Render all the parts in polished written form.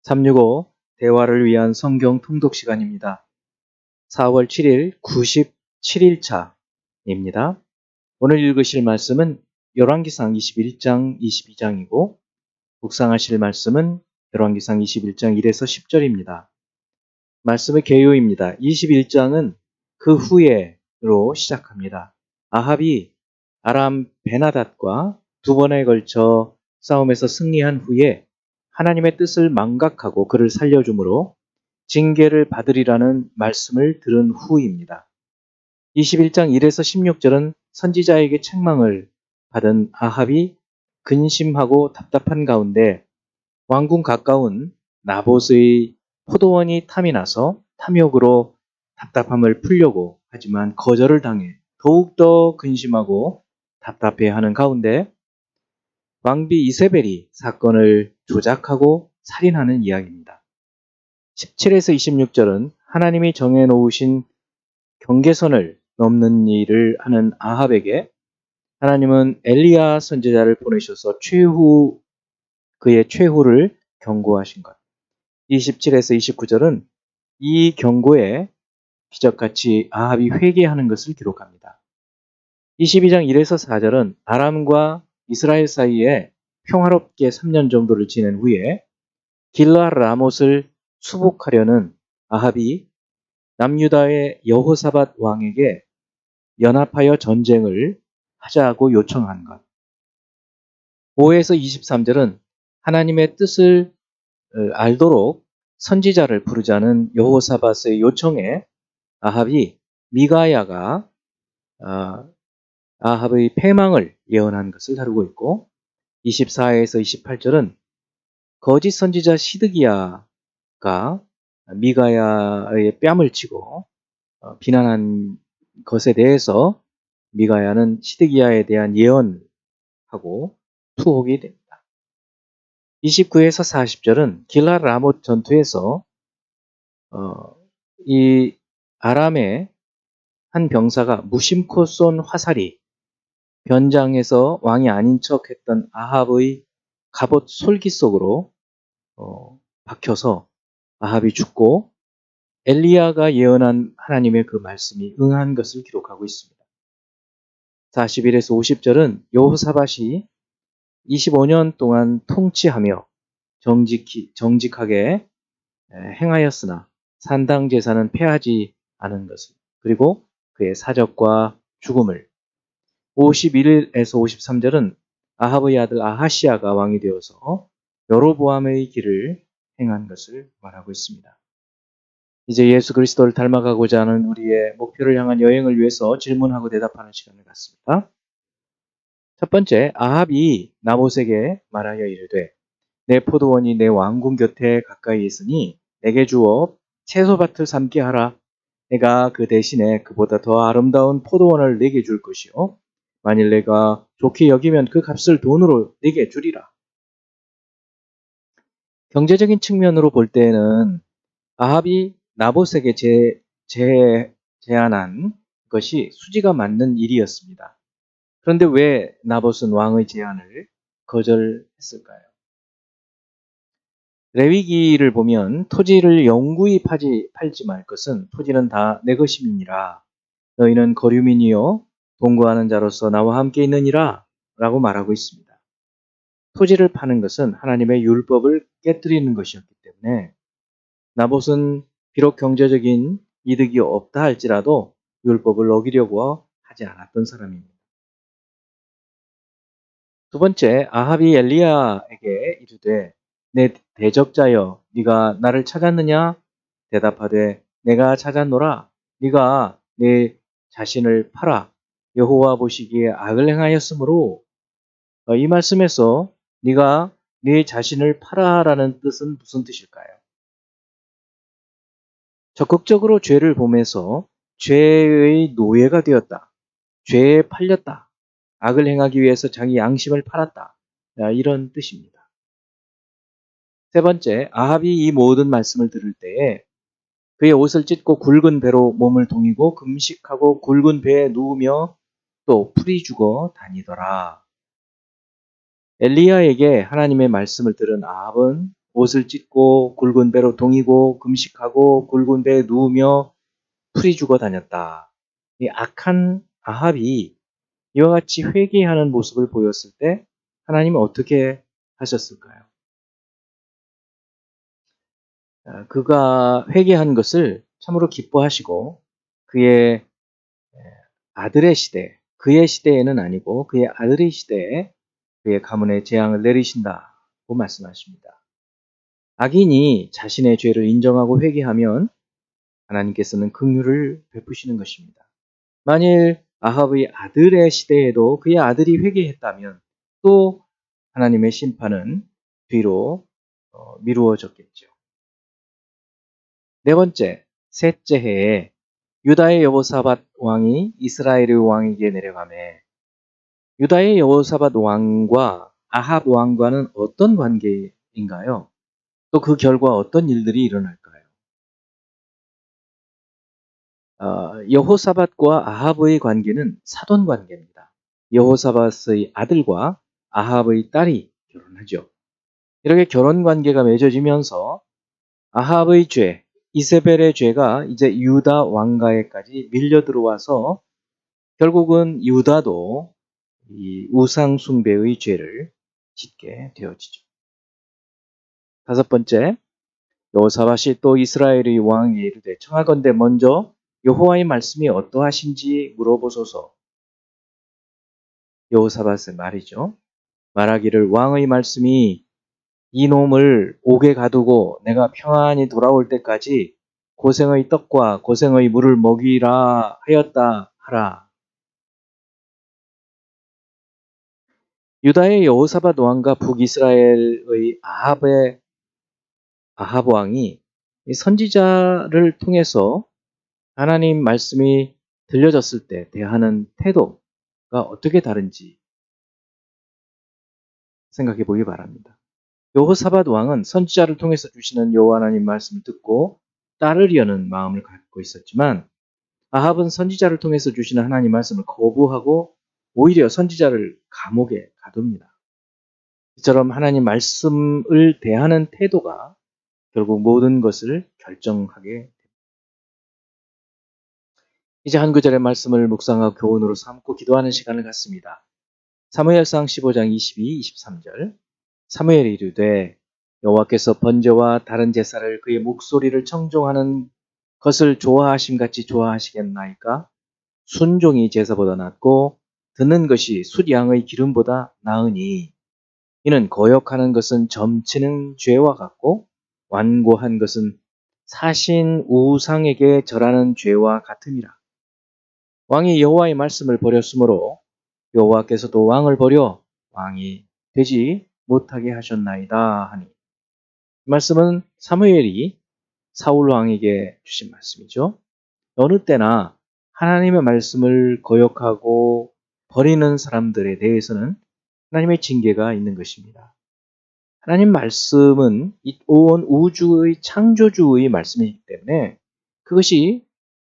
365 대화를 위한 성경 통독 시간입니다. 4월 7일 97일차입니다. 오늘 읽으실 말씀은 열왕기상 21장 22장이고 묵상하실 말씀은 열왕기상 21장 1에서 10절입니다. 말씀의 개요입니다. 21장은 그 후에로 시작합니다. 아합이 아람 베나닷과 두 번에 걸쳐 싸움에서 승리한 후에 하나님의 뜻을 망각하고 그를 살려줌으로 징계를 받으리라는 말씀을 들은 후입니다. 21장 1에서 16절은 선지자에게 책망을 받은 아합이 근심하고 답답한 가운데 왕궁 가까운 나봇의 포도원이 탐이 나서 탐욕으로 답답함을 풀려고 하지만 거절을 당해 더욱더 근심하고 답답해하는 가운데 왕비 이세벨이 사건을 조작하고 살인하는 이야기입니다. 17에서 26절은 하나님이 정해놓으신 경계선을 넘는 일을 하는 아합에게 하나님은 엘리야 선지자를 보내셔서 그의 최후를 경고하신 것. 27에서 29절은 이 경고에 기적같이 아합이 회개하는 것을 기록합니다. 22장 1에서 4절은 아람과 이스라엘 사이에 평화롭게 3년 정도를 지낸 후에 길라 라못을 수복하려는 아합이 남유다의 여호사밧 왕에게 연합하여 전쟁을 하자고 요청한 것. 5에서 23절은 하나님의 뜻을 알도록 선지자를 부르자는 여호사밧의 요청에 아합이 미가야가 아합의 패망을 예언한 것을 다루고 있고 24에서 28절은 거짓 선지자 시드기야가 미가야의 뺨을 치고 비난한 것에 대해서 미가야는 시드기야에 대한 예언하고 투옥이 됩니다. 29에서 40절은 길라 라못 전투에서 이 아람의 한 병사가 무심코 쏜 화살이 변장해서 왕이 아닌 척했던 아합의 갑옷 솔기 속으로 박혀서 아합이 죽고 엘리야가 예언한 하나님의 그 말씀이 응한 것을 기록하고 있습니다. 41에서 50절은 여호사밧이 25년 동안 통치하며 정직하게 행하였으나 산당 제사는 폐하지 않은 것을 그리고 그의 사적과 죽음을 51에서 53절은 아합의 아들 아하시야가 왕이 되어서 여로보암의 길을 행한 것을 말하고 있습니다. 이제 예수 그리스도를 닮아가고자 하는 우리의 목표를 향한 여행을 위해서 질문하고 대답하는 시간을 갖습니다. 첫 번째, 아합이 나봇에게 말하여 이르되 내 포도원이 내 왕궁 곁에 가까이 있으니 내게 주어 채소밭을 삼게 하라. 내가 그 대신에 그보다 더 아름다운 포도원을 내게 줄 것이요. 만일 내가 좋게 여기면 그 값을 돈으로 내게 주리라. 경제적인 측면으로 볼 때는 아합이 나봇에게 제안한 것이 수지가 맞는 일이었습니다. 그런데 왜 나봇은 왕의 제안을 거절했을까요? 레위기를 보면 토지를 영구히 팔지 말 것은 토지는 다 내 것임이니라. 너희는 거류민이요 동거하는 자로서 나와 함께 있느니라 라고 말하고 있습니다. 토지를 파는 것은 하나님의 율법을 깨뜨리는 것이었기 때문에 나봇은 비록 경제적인 이득이 없다 할지라도 율법을 어기려고 하지 않았던 사람입니다. 두 번째, 아합이 엘리야에게 이르되 내 대적자여 네가 나를 찾았느냐? 대답하되 내가 찾았노라. 네가 내 자신을 팔아 여호와 보시기에 악을 행하였으므로 이 말씀에서 네가 네 자신을 팔아라는 뜻은 무슨 뜻일까요? 적극적으로 죄를 보면서 죄의 노예가 되었다. 죄에 팔렸다. 악을 행하기 위해서 자기 양심을 팔았다. 이런 뜻입니다. 세 번째, 아합이 이 모든 말씀을 들을 때에 그의 옷을 찢고 굵은 배로 몸을 동이고 금식하고 굵은 배에 누우며 또 풀이 죽어 다니더라. 엘리야에게 하나님의 말씀을 들은 아합은 옷을 찢고 굵은 배로 동이고 금식하고 굵은 배에 누우며 풀이 죽어 다녔다. 이 악한 아합이 이와 같이 회개하는 모습을 보였을 때 하나님은 어떻게 하셨을까요? 그가 회개한 것을 참으로 기뻐하시고 그의 아들의 시대, 그의 시대에는 아니고 그의 아들의 시대에 그의 가문에 재앙을 내리신다고 말씀하십니다. 악인이 자신의 죄를 인정하고 회개하면 하나님께서는 긍휼을 베푸시는 것입니다. 만일 아합의 아들의 시대에도 그의 아들이 회개했다면 또 하나님의 심판은 뒤로 미루어졌겠죠. 네 번째, 셋째 해에 유다의 여호사밧 왕이 이스라엘의 왕에게 내려가매 유다의 여호사밧 왕과 아합 왕과는 어떤 관계인가요? 또 그 결과 어떤 일들이 일어날까요? 여호사밧과 아합의 관계는 사돈 관계입니다. 여호사밧의 아들과 아합의 딸이 결혼하죠. 이렇게 결혼 관계가 맺어지면서 아합의 죄, 이세벨의 죄가 이제 유다 왕가에까지 밀려 들어와서 결국은 유다도 이 우상 숭배의 죄를 짓게 되어지죠. 다섯 번째, 여호사밧이 또 이스라엘의 왕에게 이르되 청하건대 먼저 여호와의 말씀이 어떠하신지 물어보소서. 여호사밧의 말이죠. 말하기를 왕의 말씀이 이 놈을 옥에 가두고 내가 평안히 돌아올 때까지 고생의 떡과 고생의 물을 먹이라 하였다 하라. 유다의 여호사밧 왕과 북이스라엘의 아합 왕이 선지자를 통해서 하나님 말씀이 들려졌을 때 대하는 태도가 어떻게 다른지 생각해 보기 바랍니다. 여호사밧 왕은 선지자를 통해서 주시는 여호와 하나님 말씀을 듣고 따르려는 마음을 갖고 있었지만 아합은 선지자를 통해서 주시는 하나님 말씀을 거부하고 오히려 선지자를 감옥에 가둡니다. 이처럼 하나님 말씀을 대하는 태도가 결국 모든 것을 결정하게 됩니다. 이제 한 구절의 말씀을 묵상하고 교훈으로 삼고 기도하는 시간을 갖습니다. 사무엘상 15장 22, 23절 사무엘이 이르되 여호와께서 번제와 다른 제사를 그의 목소리를 청종하는 것을 좋아하심같이 좋아하시겠나이까? 순종이 제사보다 낫고 듣는 것이 숫양의 기름보다 나으니 이는 거역하는 것은 점치는 죄와 같고 완고한 것은 사신 우상에게 절하는 죄와 같음이라. 왕이 여호와의 말씀을 버렸으므로 여호와께서도 왕을 버려 왕이 되지 못하게 하셨나이다 하니. 이 말씀은 사무엘이 사울 왕에게 주신 말씀이죠. 어느 때나 하나님의 말씀을 거역하고 버리는 사람들에 대해서는 하나님의 징계가 있는 것입니다. 하나님 말씀은 온 우주의 창조주의 말씀이기 때문에 그것이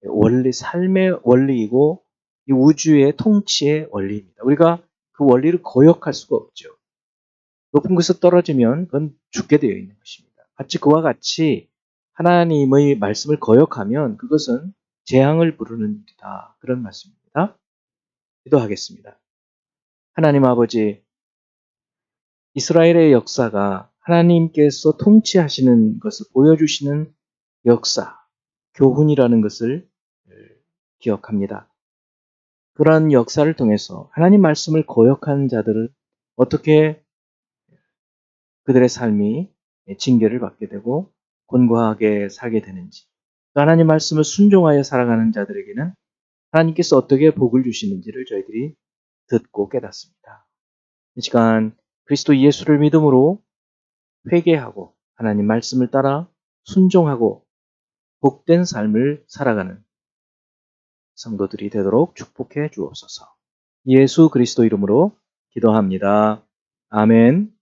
원리, 삶의 원리이고 이 우주의 통치의 원리입니다. 우리가 그 원리를 거역할 수가 없죠. 높은 곳에 떨어지면 그건 죽게 되어 있는 것입니다. 마치 그와 같이 하나님의 말씀을 거역하면 그것은 재앙을 부르는 일이다. 그런 말씀입니다. 기도하겠습니다. 하나님 아버지, 이스라엘의 역사가 하나님께서 통치하시는 것을 보여주시는 역사, 교훈이라는 것을 기억합니다. 그러한 역사를 통해서 하나님 말씀을 거역하는 자들을 어떻게 그들의 삶이 징계를 받게 되고 곤고하게 살게 되는지, 하나님 말씀을 순종하여 살아가는 자들에게는 하나님께서 어떻게 복을 주시는지를 저희들이 듣고 깨닫습니다. 이 시간 그리스도 예수를 믿음으로 회개하고 하나님 말씀을 따라 순종하고 복된 삶을 살아가는 성도들이 되도록 축복해 주옵소서. 예수 그리스도 이름으로 기도합니다. 아멘.